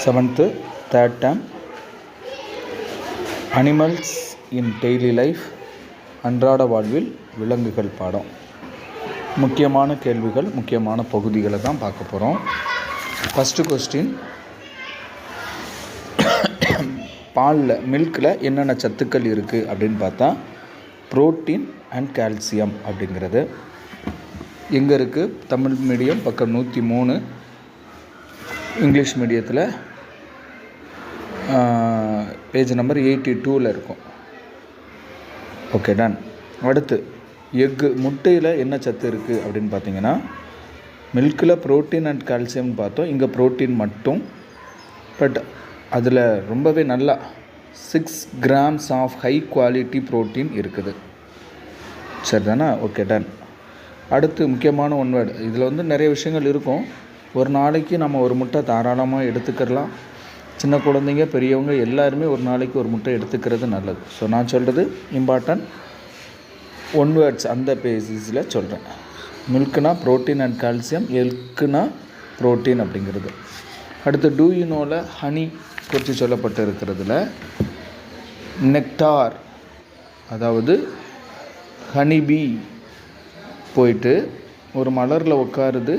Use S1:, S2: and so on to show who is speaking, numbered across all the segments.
S1: Seventh third dam animals இன் daily life, அன்றாட வாழ்வில் விலங்குகள் பாடம். முக்கியமான கேள்விகள், முக்கியமான பகுதிகளை தான் பார்க்க போகிறோம். ஃபஸ்ட்டு கொஸ்டின், பாலில் மில்கில் என்னென்ன சத்துக்கள் இருக்குது அப்படின்னு பார்த்தா புரோட்டீன் அண்ட் கால்சியம் அப்படிங்கிறது. எங்கே இருக்குது? தமிழ் மீடியம் பக்கம் 103, இங்கிலீஷ் மீடியத்தில் பேஜ் நம்பர் 82 இருக்கும். Okay, done. அடுத்து எக்கு, முட்டையில் என்ன சத்து இருக்குது அப்படின்னு பார்த்தீங்கன்னா, மில்கில் புரோட்டீன் அண்ட் கால்சியம்னு பார்த்தோம். இங்கே புரோட்டீன் மட்டும், பட் அதில் ரொம்பவே நல்லா 6 grams of high quality protein இருக்குது. சரி தானே? Okay, done. அடுத்து முக்கியமான ஒன் வேர்டு, இதில் நிறைய விஷயங்கள் இருக்கும். ஒரு நாளைக்கு நம்ம ஒரு முட்டை தாராளமாக எடுத்துக்கலாம். சின்ன குழந்தைங்க, பெரியவங்க எல்லாருமே ஒரு நாளைக்கு ஒரு முட்டை எடுத்துக்கிறது நல்லது. ஸோ நான் சொல்கிறது இம்பார்ட்டன்ட் ஒன் வேர்ட்ஸ், அந்த பேசிஸில் சொல்கிறேன். மில்க்குனா புரோட்டீன் அண்ட் கால்சியம், எல்க்குனா புரோட்டீன் அப்படிங்கிறது. அடுத்து டூ யூ நோவில் ஹனி குறித்து சொல்லப்பட்டு இருக்கிறதுல நெக்டார், அதாவது ஹனிபீ போயிட்டு ஒரு மலரில் உட்காருது,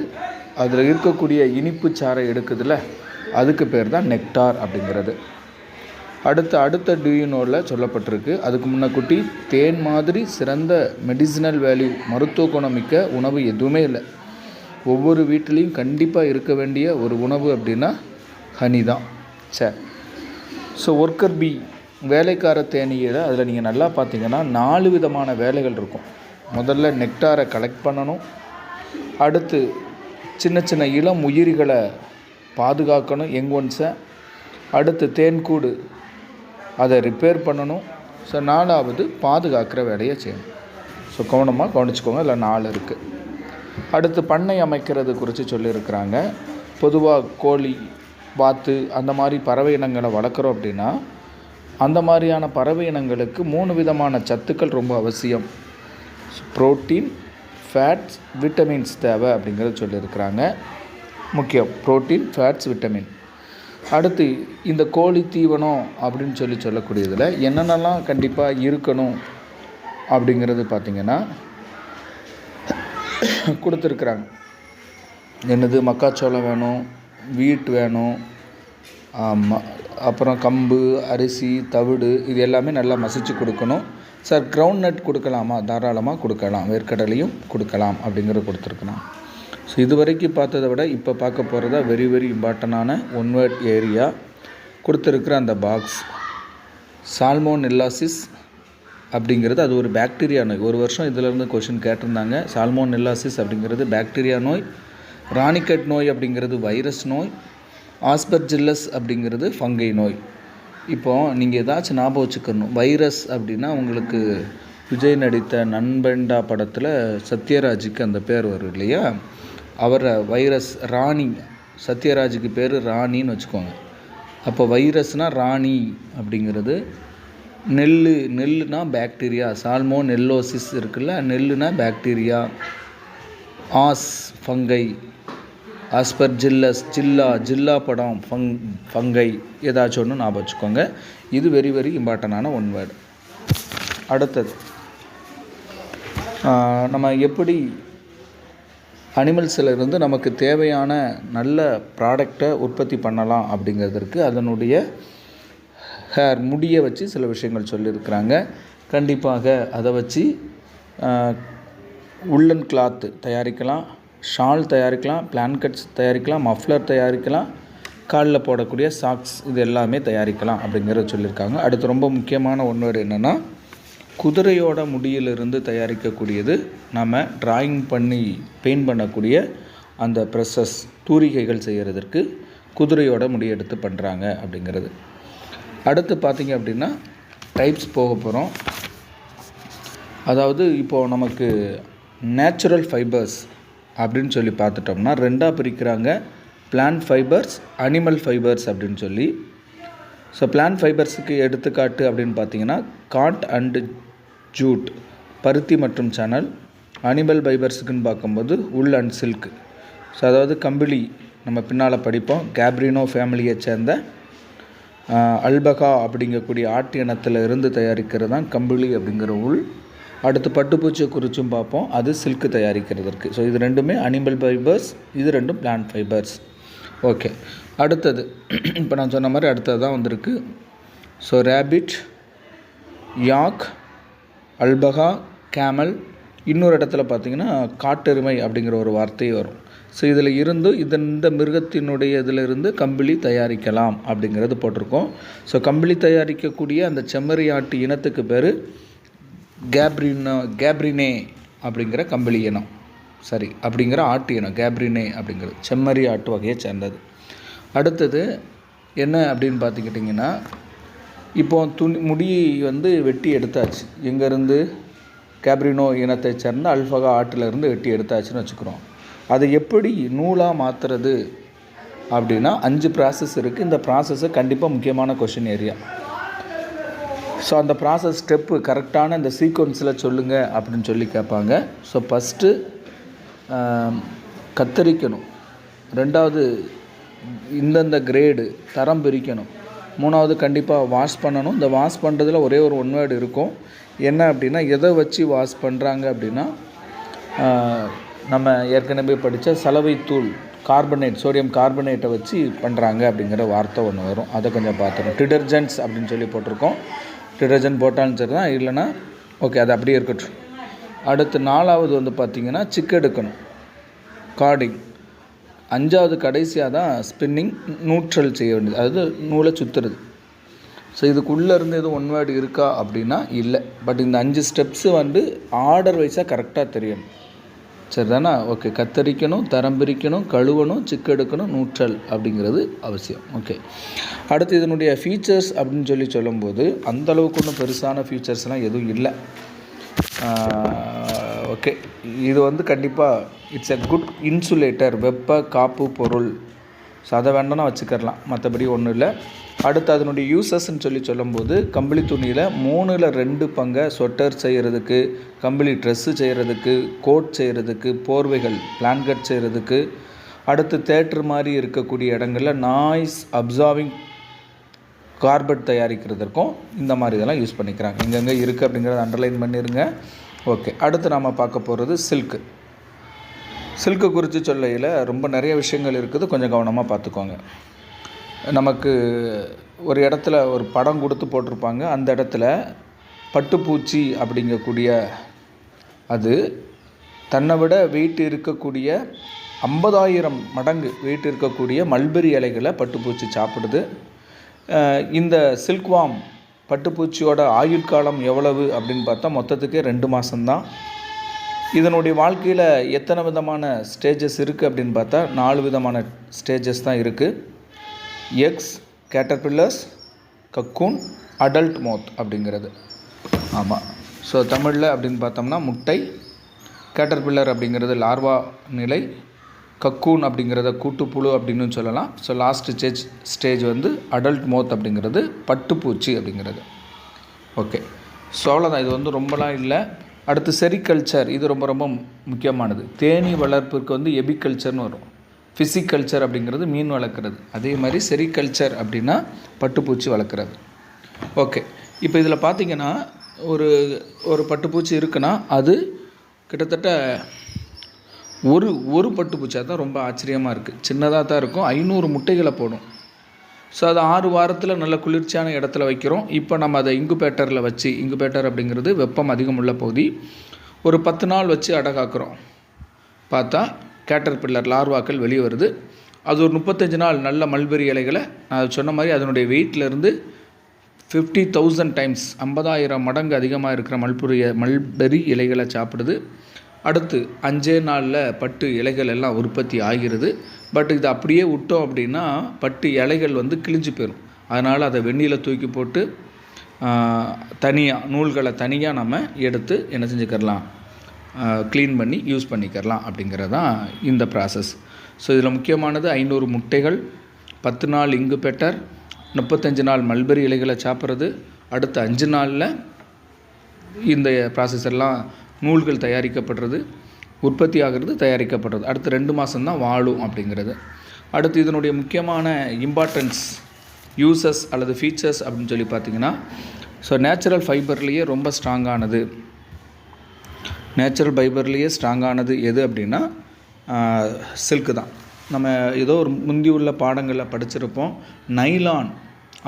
S1: அதில் இருக்கக்கூடிய இனிப்பு சாறை எடுக்குதுல, அதுக்கு பேர் தான் நெக்டார் அப்படிங்கிறது. அடுத்த டியூனோவில் சொல்லப்பட்டிருக்கு. அதுக்கு முன்னக்குட்டி தேன் மாதிரி சிறந்த மெடிசினல் வேல்யூ, மருத்துவ குணமிக்க உணவு எதுவுமே இல்லை. ஒவ்வொரு வீட்டிலையும் கண்டிப்பாக இருக்க வேண்டிய ஒரு உணவு அப்படின்னா ஹனி தான். சரி, ஸோ ஒர்க்கர் பீ, வேலைக்கார தேனீயில் அதில் நீங்கள் நல்லா பார்த்தீங்கன்னா 4 விதமான வேலைகள் இருக்கும். முதல்ல நெக்டாரை கலெக்ட் பண்ணணும். அடுத்து சின்ன சின்ன இளம் உயிரிகளை பாதுகாக்கணும், யங் ஒன்ஸை. அடுத்து தேன்கூடு, அதை ரிப்பேர் பண்ணணும். ஸோ 4வது பாதுகாக்கிற வேலையை செய்யணும். ஸோ கவனமாக கவனிச்சுக்கோங்க, இல்லை 4 இருக்குது. அடுத்து பண்ணை அமைக்கிறது குறித்து சொல்லியிருக்கிறாங்க. பொதுவாக கோழி, வாத்து அந்த மாதிரி பறவை இனங்களை வளர்க்குறோம் அப்படின்னா, அந்த மாதிரியான பறவை இனங்களுக்கு 3 விதமான சத்துக்கள் ரொம்ப அவசியம். புரோட்டீன், ஃபேட்ஸ், விட்டமின்ஸ் தேவை அப்படிங்கிறது சொல்லியிருக்கிறாங்க. முக்கியம் புரோட்டீன், ஃபேட்ஸ், விட்டமின். அடுத்து இந்த கோழி தீவனம் அப்படின்னு சொல்லக்கூடியதில் என்னென்னலாம் கண்டிப்பாக இருக்கணும் அப்படிங்கிறது பார்த்திங்கன்னா கொடுத்துருக்குறாங்க. என்னது? மக்காச்சோளம் வேணும், வீட் வேணும், அப்புறம் கம்பு, அரிசி, தவிடு, இது எல்லாமே நல்லா மசிச்சு கொடுக்கணும். சார், கிரவுண்ட் நட் கொடுக்கலாமா? தாராளமாக கொடுக்கலாம், வேர்க்கடலையும் கொடுக்கலாம் அப்படிங்கிறது கொடுத்துருக்கலாம். ஸோ இது வரைக்கும் பார்த்ததை விட இப்போ பார்க்க போகிறதா வெரி வெரி இம்பார்ட்டண்டான ஒன் வேர்ட் ஏரியா கொடுத்துருக்குற அந்த பாக்ஸ். சால்மோனெல்லாசிஸ் அப்படிங்கிறது அது ஒரு பாக்டீரியா நோய். ஒரு வருஷம் இதிலேருந்து கொஷின் கேட்டிருந்தாங்க. சால்மோனெல்லாசிஸ் அப்படிங்கிறது பாக்டீரியா நோய், ராணிக்கட் நோய் அப்படிங்கிறது வைரஸ் நோய், ஆஸ்பர்ஜில்லஸ் அப்படிங்கிறது ஃபங்கை நோய். இப்போது நீங்கள் ஏதாச்சும் ஞாபகம் வச்சுக்கணும். வைரஸ் அப்படின்னா உங்களுக்கு விஜய் நடித்த நண்பண்டா படத்தில் சத்யராஜுக்கு அந்த பேர் வரும் இல்லையா? அவரை வைரஸ் ராணி, சத்யராஜுக்கு பேர் ராணின்னு வச்சுக்கோங்க. அப்போ வைரஸ்னால் ராணி அப்படிங்கிறது. நெல்லுனா பாக்டீரியா, சால்மோனெல்லோசிஸ் இருக்குல்ல, நெல்லுனா பாக்டீரியா. ஆஸ் ஃபங்கை, ஆஸ்பர்ஜில்லஸ் ஜில்லா படம் ஃபங்கை, ஏதாச்சும் ஒன்று ஞாபகம் வச்சுக்கோங்க. இது வெரி வெரி இம்பார்ட்டண்டான ஒன் வேர்டு. அடுத்தது, நம்ம எப்படி அனிமல்ஸில் இருந்து நமக்கு தேவையான நல்ல ப்ராடக்டை உற்பத்தி பண்ணலாம் அப்படிங்கிறதுக்கு அதனுடைய முடியை வச்சு சில விஷயங்கள் சொல்லியிருக்கிறாங்க. கண்டிப்பாக அதை வச்சு உள்ளன் கிளாத்து தயாரிக்கலாம், ஷால் தயாரிக்கலாம், பிளான்கட்ஸ் தயாரிக்கலாம், மஃப்ளர் தயாரிக்கலாம், காலில் போடக்கூடிய சாக்ஸ், இது எல்லாமே தயாரிக்கலாம் அப்படிங்கிறத சொல்லியிருக்காங்க. அடுத்து ரொம்ப முக்கியமான ஒன்று என்னென்னா, குதிரையோட முடியிலிருந்து தயாரிக்கக்கூடியது நம்ம ட்ராயிங் பண்ணி பெயிண்ட் பண்ணக்கூடிய அந்த ப்ரெஸ்ஸஸ், தூரிகைகள் செய்கிறதுக்கு குதிரையோட முடி எடுத்து பண்ணுறாங்க அப்படிங்கிறது. அடுத்து பார்த்திங்க அப்படின்னா டைப்ஸ் போக போகிறோம். அதாவது இப்போது நமக்கு நேச்சுரல் ஃபைபர்ஸ் அப்படின்னு சொல்லி பார்த்துட்டோம்னா 2ஆக பிரிக்கிறாங்க. பிளான்ட் ஃபைபர்ஸ், அனிமல் ஃபைபர்ஸ் அப்படின்னு சொல்லி. ஸோ பிளான்ட் ஃபைபர்ஸுக்கு எடுத்துக்காட்டு அப்படின்னு பார்த்தீங்கன்னா காட் அண்டு ஜூட், பருத்தி மற்றும் சணல். அனிமல் ஃபைபர்ஸுக்குன்னு பார்க்கும்போது உல் அண்ட் சில்க். ஸோ அதாவது கம்பிளி, நம்ம பின்னால் படிப்போம். கேப்ரினோ ஃபேமிலியை சேர்ந்த அல்பகா அப்படிங்கக்கூடிய ஆட்டு இனத்தில் இருந்து தயாரிக்கிறது தான் கம்பளி அப்படிங்கிற உள். அடுத்து பட்டுப்பூச்சியை குறிச்சும் பார்ப்போம், அது சில்க்கு தயாரிக்கிறதுக்கு. ஸோ இது ரெண்டுமே அனிமல் ஃபைபர்ஸ், இது ரெண்டும் பிளான்ட் ஃபைபர்ஸ். ஓகே, அடுத்தது இப்போ நான் சொன்ன மாதிரி அடுத்தது தான் வந்திருக்கு. ஸோ ரேபிட், யாக், அல்பகா, கேமல், இன்னொரு இடத்துல பார்த்திங்கன்னா காட்டெருமை அப்படிங்கிற ஒரு வார்த்தை வரும். ஸோ இதில் இருந்து இந்த மிருகத்தினுடைய இதிலிருந்து கம்பளி தயாரிக்கலாம் அப்படிங்கிறது போட்டிருக்கோம். ஸோ கம்பளி தயாரிக்கக்கூடிய அந்த செம்மறி ஆட்டு இனத்துக்கு பேர் கேப்ரினே அப்படிங்கிற கம்பளி இனம், சரி, அப்படிங்கிற ஆட்டு இனம் கேப்ரினே அப்படிங்கிறது செம்மறி ஆட்டு வகையை சேர்ந்தது. அடுத்தது என்ன அப்படின்னு பார்த்துக்கிட்டிங்கன்னா, இப்போ முடி வெட்டி எடுத்தாச்சு. எங்கேருந்து? கேப்ரினோ இனத்தை சேர்ந்த அல்பகா ஆட்டிலேருந்து வெட்டி எடுத்தாச்சுன்னு வச்சுக்கிறோம். அதை எப்படி நூலாக மாற்றுறது அப்படின்னா 5 ப்ராசஸ் இருக்குது. இந்த ப்ராசஸை கண்டிப்பாக முக்கியமான கொஷின் ஏரியா. ஸோ அந்த ப்ராசஸ் ஸ்டெப்பு கரெக்டான இந்த சீக்வன்ஸில் சொல்லுங்கள் அப்படின்னு சொல்லி கேட்பாங்க. ஸோ ஃபஸ்ட்டு கத்தரிக்கணும், 2வது இந்தந்த கிரேடு தரம் பிரிக்கணும், 3வது கண்டிப்பாக வாஷ் பண்ணணும். இந்த வாஷ் பண்ணுறதுல ஒரே ஒரு ஒன் வேர்டு இருக்கும். என்ன அப்படின்னா, எதை வச்சு வாஷ் பண்ணுறாங்க அப்படின்னா, நம்ம ஏற்கனவே படித்த சலவைத்தூள் கார்பனேட், சோடியம் கார்பனேட்டை வச்சு பண்ணுறாங்க அப்படிங்கிற வார்த்தை ஒன்று வரும். அதை கொஞ்சம் பார்த்துக்கணும். டிடர்ஜென்ட்ஸ் அப்படின்னு சொல்லி போட்டிருக்கோம். டிடர்ஜென்ட் போட்டாலும் சரி தான், இல்லைன்னா ஓகே அது அப்படியே இருக்கட்டும். அடுத்து 4வது பார்த்திங்கன்னா சிக்கு எடுக்கணும், கார்டிங். 5வது கடைசியாக தான் ஸ்பின்னிங், நியூட்ரல் செய்ய வேண்டியது, அதாவது நூலை சுற்றுறது. ஸோ இதுக்குள்ளே இருந்து எதுவும் ஒன் வேர்டு இருக்கா அப்படின்னா இல்லை. பட் இந்த 5 ஸ்டெப்ஸு ஆர்டர் வைஸாக கரெக்டாக தெரியணும், சரி தானே? ஓகே, கத்தரிக்கணும், தரம் பிரிக்கணும், கழுவணும், சிக்கு எடுக்கணும், நியூட்ரல் அப்படிங்கிறது அவசியம். ஓகே, அடுத்து இதனுடைய ஃபீச்சர்ஸ் அப்படின்னு சொல்லி சொல்லும்போது அந்தளவுக்கு ஒன்றும் பெருசான ஃபீச்சர்ஸ்லாம் எதுவும் இல்லை. ஓகே, இது கண்டிப்பாக இட்ஸ் எ குட் இன்சுலேட்டர், வெப்ப காப்பு பொருள். ஸோ அதை வேண்டாம்னா வச்சுக்கலாம், மற்றபடி ஒன்றும் இல்லை. அடுத்து அதனுடைய யூசஸ்ன்னு சொல்லி சொல்லும்போது, கம்பளி துணியில் 3ல் 2 பங்கை ஸ்வெட்டர் செய்கிறதுக்கு, கம்பளி ட்ரெஸ்ஸு செய்கிறதுக்கு, கோட் செய்கிறதுக்கு, போர்வைகள் பிளாங்கெட் செய்கிறதுக்கு, அடுத்து தேட்டர் மாதிரி இருக்கக்கூடிய இடங்களில் நாய்ஸ் அப்சார்விங் கார்பெட் தயாரிக்கிறதுக்கும் இந்த மாதிரி இதெல்லாம் யூஸ் பண்ணிக்கிறாங்க. எங்கெங்கே இருக்குது அப்படிங்கிறத அண்டர்லைன் பண்ணிடுங்க. ஓகே, அடுத்து நாம் பார்க்க போகிறது சில்க்கு. சில்க்கு குறித்து சொல்லையில் ரொம்ப நிறைய விஷயங்கள் இருக்குது, கொஞ்சம் கவனமாக பார்த்துக்கோங்க. நமக்கு ஒரு இடத்துல ஒரு படம் கொடுத்து போட்டிருப்பாங்க. அந்த இடத்துல பட்டுப்பூச்சி அப்படிங்கக்கூடிய அது தன்னை விட வெயிட் இருக்கக்கூடிய 50,000 மடங்கு வெயிட் இருக்கக்கூடிய மல்பெரி இலைகளை பட்டுப்பூச்சி சாப்பிடுது. இந்த சில்க்வாம் பட்டுப்பூச்சியோட ஆயுள் காலம் எவ்வளவு அப்படின்னு பார்த்தா மொத்தத்துக்கே 2 மாதம்தான். இதனுடைய வாழ்க்கையில் எத்தனை விதமான ஸ்டேஜஸ் இருக்குது அப்படின்னு பார்த்தா 4 விதமான ஸ்டேஜஸ் தான் இருக்குது. எக்ஸ், கேட்டர்பில்லர்ஸ், கக்கூன், அடல்ட் மோத் அப்படிங்கிறது. ஆமாம், ஸோ தமிழில் அப்படின்னு பார்த்தோம்னா முட்டை, கேட்டர்பில்லர் அப்படிங்கிறது லார்வா நிலை, கக்கூன் அப்படிங்கிறத கூட்டுப்புழு அப்படின்னு சொல்லலாம். ஸோ லாஸ்ட் ஸ்டேஜ் அடல்ட் மோத் அப்படிங்கிறது பட்டுப்பூச்சி அப்படிங்கிறது. ஓகே, ஸோ அவ்வளோதான். இது ரொம்பலாம் இல்லை. அடுத்து செரிகல்ச்சர், இது ரொம்ப ரொம்ப முக்கியமானது. தேனீ வளர்ப்புக்கு எபிகல்ச்சர்னு வரும். ஃபிசிக்கல்ச்சர் அப்படிங்கிறது மீன் வளர்க்குறது, அதே மாதிரி செரிகல்ச்சர் அப்படின்னா பட்டுப்பூச்சி வளர்க்குறது. ஓகே, இப்போ இதில் பார்த்திங்கன்னா ஒரு பட்டுப்பூச்சி இருக்குன்னா அது கிட்டத்தட்ட ஒரு பட்டுப்பூச்சியாக தான் ரொம்ப ஆச்சரியமாக இருக்குது. சின்னதாக தான் இருக்கும், 500 முட்டைகளை போடும். ஸோ அது 6 வாரத்தில் நல்ல குளிர்ச்சியான இடத்துல வைக்கிறோம். இப்போ நம்ம அதை இங்குபேட்டரில் வச்சு, இங்குபேட்டர் அப்படிங்கிறது வெப்பம் அதிகம் உள்ள பகுதி, ஒரு 10 நாள் வச்சு அடகாக்குறோம். பார்த்தா கேட்டர்பில்லர் லார்வாக்கள் வெளியே வருது. அது ஒரு 35 நாள் நல்ல மல்பெரி இலைகளை, நான் சொன்ன மாதிரி அதனுடைய வெயிட்லேருந்து 50,000 டைம்ஸ் 50,000 மடங்கு அதிகமாக இருக்கிற மல்பெரி இலைகளை சாப்பிடுது. அடுத்து 5 நாளில் பட்டு இலைகள் எல்லாம் உற்பத்தி ஆகிறது. பட் இது அப்படியே விட்டோம் அப்படின்னா பட்டு இலைகள் கிழிஞ்சு போயிடும். அதனால் அதை வெந்நீரில் தூக்கி போட்டு தனியாக நூல்களை தனியாக நம்ம எடுத்து என்ன செஞ்சுக்கிறலாம், க்ளீன் பண்ணி யூஸ் பண்ணிக்கிறலாம் அப்படிங்கிறது தான் இந்த ப்ராசஸ். ஸோ இதில் முக்கியமானது 500 முட்டைகள், 10 நாள் இங்குபேட்டர், 35 நாள் மல்பெரி இலைகளை சாப்பிட்றது. அடுத்த 5 நாளில் இந்த ப்ராசஸ் எல்லாம் நூல்கள் தயாரிக்கப்படுறது, உற்பத்தி ஆகிறது, தயாரிக்கப்படுறது. அடுத்த 2 மாதம்தான் வாழும் அப்படிங்கிறது. அடுத்து இதனுடைய முக்கியமான இம்பார்ட்டன்ஸ், யூசஸ் அல்லது ஃபீச்சர்ஸ் அப்படின்னு சொல்லி பார்த்தீங்கன்னா, ஸோ நேச்சுரல் ஃபைபர்லேயே ரொம்ப ஸ்ட்ராங்கானது. நேச்சுரல் ஃபைபர்லேயே ஸ்ட்ராங்கானது எது அப்படின்னா சில்க்கு தான். நம்ம ஏதோ ஒரு முந்தி உள்ள பாடங்களில் படிச்சிருப்போம். நைலான்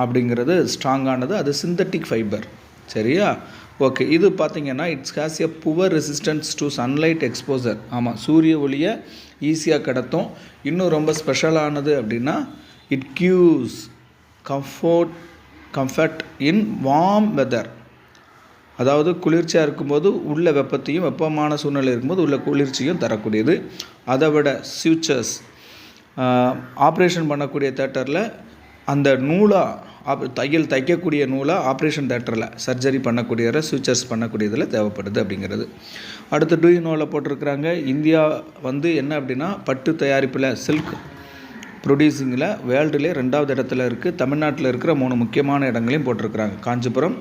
S1: அப்படிங்கிறது ஸ்ட்ராங்கானது, அது சிந்தட்டிக் ஃபைபர். சரியா? ஓகே. இது பார்த்திங்கன்னா it's has a poor resistance to sunlight exposure. ஆமாம், சூரிய ஒளியை ஈஸியாக கடத்தும். இன்னும் ரொம்ப ஸ்பெஷலானது அப்படின்னா it gives comfort in warm weather. அதாவது குளிர்ச்சியாக இருக்கும்போது உள்ள வெப்பத்தையும், வெப்பமான சூழ்நிலை இருக்கும்போது உள்ள குளிர்ச்சியும் தரக்கூடியது. அதை விட சூச்சர்ஸ், ஆப்ரேஷன் பண்ணக்கூடிய தேட்டரில் அந்த தையல் தைக்கக்கூடிய நூலாக ஆப்ரேஷன் தேட்டரில் சர்ஜரி பண்ணக்கூடிய சூச்சர்ஸ் பண்ணக்கூடியதில் தேவைப்படுது அப்படிங்கிறது. அடுத்து டூயினோவில் போட்டிருக்கிறாங்க. இந்தியா என்ன அப்படின்னா பட்டு தயாரிப்பில், சில்க் ப்ரொடியூசிங்கில் வேர்ல்டுலே 2வது இடத்துல இருக்குது. தமிழ்நாட்டில் இருக்கிற 3 முக்கியமான இடங்களையும் போட்டிருக்கிறாங்க. காஞ்சிபுரம்,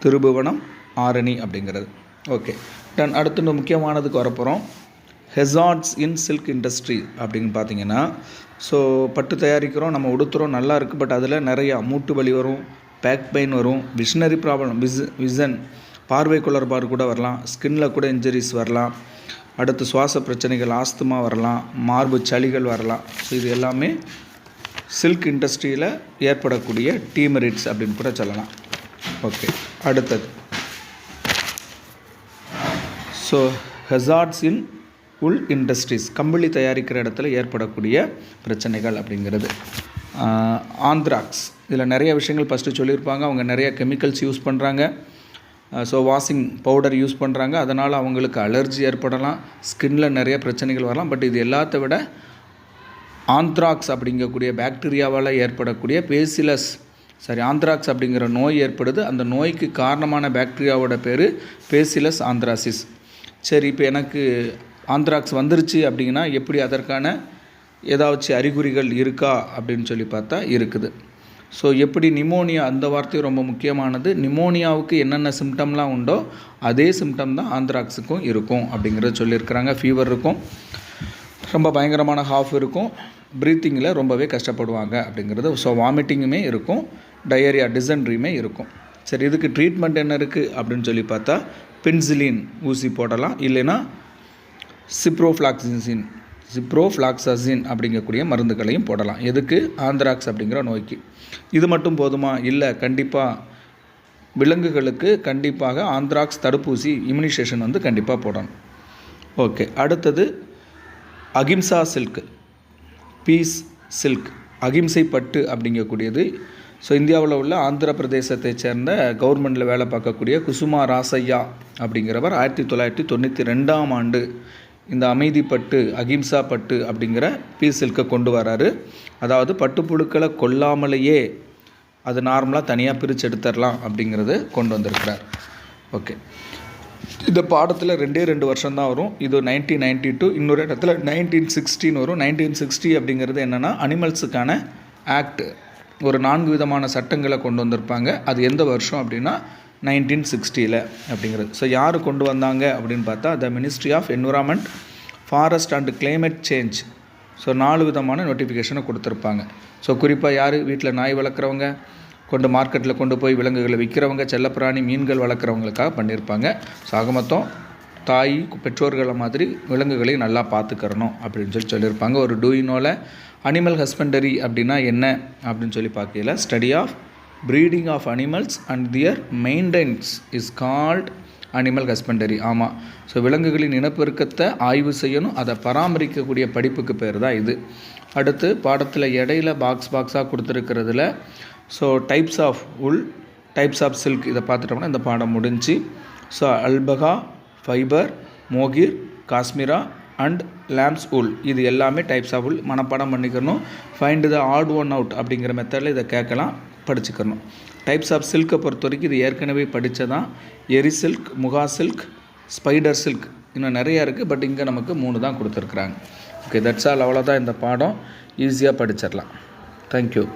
S1: திருபுவனம், ஆரணி அப்படிங்கிறது. Okay done. அடுத்து முக்கியமானதுக்கு வரப்போகிறோம். ஹெசார்ட்ஸ் இன் சில்க் இண்டஸ்ட்ரி அப்படின்னு பார்த்தீங்கன்னா, ஸோ பட்டு தயாரிக்கிறோம், நம்ம உடுத்துகிறோம், நல்லா இருக்குது. பட் அதில் நிறையா மூட்டு வலி வரும், பேக் பெயின் வரும், விஷனரி ப்ராப்ளம், விசன், பார்வை குளறுபாடு கூட வரலாம், ஸ்கின்னில் கூட இன்ஜுரிஸ் வரலாம். அடுத்து சுவாச பிரச்சனைகள், ஆஸ்துமா வரலாம், மார்பு சளிகள் வரலாம். ஸோ இது எல்லாமே சில்க் இண்டஸ்ட்ரியில் ஏற்படக்கூடிய டீமெரிட்ஸ் அப்படின்னு கூட சொல்லலாம். ஓகே, அடுத்தது ஸோ ஹெசார்ட்ஸ் இன் உல் இண்டஸ்ட்ரீஸ், கம்பளி தயாரிக்கிற இடத்துல ஏற்படக்கூடிய பிரச்சனைகள் அப்படிங்கிறது. ஆந்த்ராக்ஸ், இதில் நிறைய விஷயங்கள் ஃபஸ்ட்டு சொல்லியிருப்பாங்க. அவங்க நிறைய கெமிக்கல்ஸ் யூஸ் பண்ணுறாங்க. ஸோ வாஷிங் பவுடர் யூஸ் பண்ணுறாங்க, அதனால் அவங்களுக்கு அலர்ஜி ஏற்படலாம், ஸ்கின்னில் நிறைய பிரச்சனைகள் வரலாம். பட் இது எல்லாத்த விட ஆந்த்ராக்ஸ் அப்படிங்கக்கூடிய பாக்டீரியாவால் ஏற்படக்கூடிய ஆந்த்ராக்ஸ் அப்படிங்கிற நோய் ஏற்படுது. அந்த நோய்க்கு காரணமான பாக்டீரியாவோட பேர் பேசிலஸ் ஆந்த்ராசிஸ். சரி, இப்போ எனக்கு ஆந்த்ராக்ஸ் வந்துருச்சு அப்படின்னா எப்படி அதற்கான ஏதாச்சும் அறிகுறிகள் இருக்கா அப்படின்னு சொல்லி பார்த்தா இருக்குது. ஸோ எப்படி நிமோனியா, அந்த வார்த்தை ரொம்ப முக்கியமானது. நிமோனியாவுக்கு என்னென்ன சிம்டம்லாம் உண்டோ அதே சிம்டம் தான் ஆந்த்ராக்ஸுக்கும் இருக்கும் அப்படிங்கிறத சொல்லியிருக்கிறாங்க. ஃபீவர் இருக்கும், ரொம்ப பயங்கரமான ஹாஃப் இருக்கும், ப்ரீத்திங்கில் ரொம்பவே கஷ்டப்படுவாங்க அப்படிங்கிறது. ஸோ வாமிட்டிங்குமே இருக்கும், டயரியா, டிசென்ட்ரியுமே இருக்கும். சரி, இதுக்கு ட்ரீட்மெண்ட் என்ன இருக்குது அப்படின்னு சொல்லி பார்த்தா பென்சிலின் ஊசி போடலாம், இல்லைன்னா சிப்ரோஃப்ளாக்சசின் அப்படிங்கக்கூடிய மருந்துகளையும் போடலாம். எதுக்கு? ஆந்த்ராக்ஸ் அப்படிங்கிற நோய்க்கு. இது மட்டும் போதுமா? இல்லை, கண்டிப்பாக விலங்குகளுக்கு கண்டிப்பாக ஆந்த்ராக்ஸ் தடுப்பூசி, இம்யூனைசேஷன் கண்டிப்பாக போடணும். ஓகே, அடுத்தது அகிம்சா சில்க், பீஸ் சில்க், அகிம்சை பட்டு அப்படிங்கக்கூடியது. ஸோ இந்தியாவில் உள்ள ஆந்திர பிரதேசத்தை சேர்ந்த கவர்மெண்ட்டில் வேலை பார்க்கக்கூடிய குசுமா ராசையா அப்படிங்கிறவர் 1992ஆம் ஆண்டு இந்த அமைதி பட்டு, அகிம்சா பட்டு அப்படிங்கிற பீஸ் சில்கை கொண்டு வராரு. அதாவது பட்டுப்புழுக்களை கொல்லாமலேயே அது நார்மலாக தனியாக பிரித்து எடுத்துடலாம் அப்படிங்கிறது கொண்டு வந்திருக்கிறார். ஓகே, இந்த பாடத்தில் 2 வருஷம்தான் வரும். இது 1992, இன்னொரு இடத்துல 1916 வரும். 1960 அப்படிங்கிறது என்னென்னா அனிமல்ஸுக்கான ஆக்ட், ஒரு 4 விதமான சட்டங்களை கொண்டு வந்திருப்பாங்க. அது எந்த வருஷம் அப்படின்னா 1960 அப்படிங்கிறது. ஸோ யார் கொண்டு வந்தாங்க அப்படின்னு பார்த்தா the ministry of environment, forest and climate change. So 4 விதமான நோட்டிஃபிகேஷனை கொடுத்துருப்பாங்க. ஸோ குறிப்பாக யார்? வீட்டில் நாய் வளர்க்குறவங்க, மார்க்கெட்டில் கொண்டு போய் விலங்குகளை விற்கிறவங்க, செல்லப்பிராணி மீன்கள் வளர்க்குறவங்களுக்காக பண்ணியிருப்பாங்க. ஸோ ஆக மொத்தம் தாய் பெற்றோர்களை மாதிரி விலங்குகளை நல்லா பார்த்துக்கிறணும் அப்படின்னு சொல்லியிருப்பாங்க. ஒரு டூயினோவில் அனிமல் ஹஸ்பண்டரி அப்படின்னா என்ன அப்படின்னு சொல்லி பார்க்கல, study of breeding of animals and their maintenance is called animal husbandry. ஆமாம், ஸோ விலங்குகளின் இனப்பெருக்கத்தை ஆய்வு செய்யணும், அதை பராமரிக்கக்கூடிய படிப்புக்கு பேர் தான் இது. அடுத்து பாடத்தில் இடையில பாக்ஸாக கொடுத்துருக்கிறதுல so types of wool, types of silk, இதை பார்த்துட்டோம்னா இந்த பாடம் முடிஞ்சு. So alpaca, fibre, mohair, cashmere and llamas wool, இது எல்லாமே டைப்ஸ் ஆஃப் உல். மனப்பாடம் பண்ணிக்கணும். Find the odd one out அப்படிங்கிற மெத்தடில் இதை கேட்கலாம், படிச்சுக்கணும். டைப்ஸ் ஆஃப் சில்கை பொறுத்த வரைக்கும் இது ஏற்கனவே படித்ததான். எரி சில்க், முகா சில்க், ஸ்பைடர் சில்க், இன்னும் நிறையா இருக்குது. பட் இங்கே நமக்கு 3 தான் கொடுத்துருக்குறாங்க. Okay, that's all. அவ்வளோதான் இந்த பாடம். ஈஸியாக படிச்சிடலாம். தேங்க்யூ.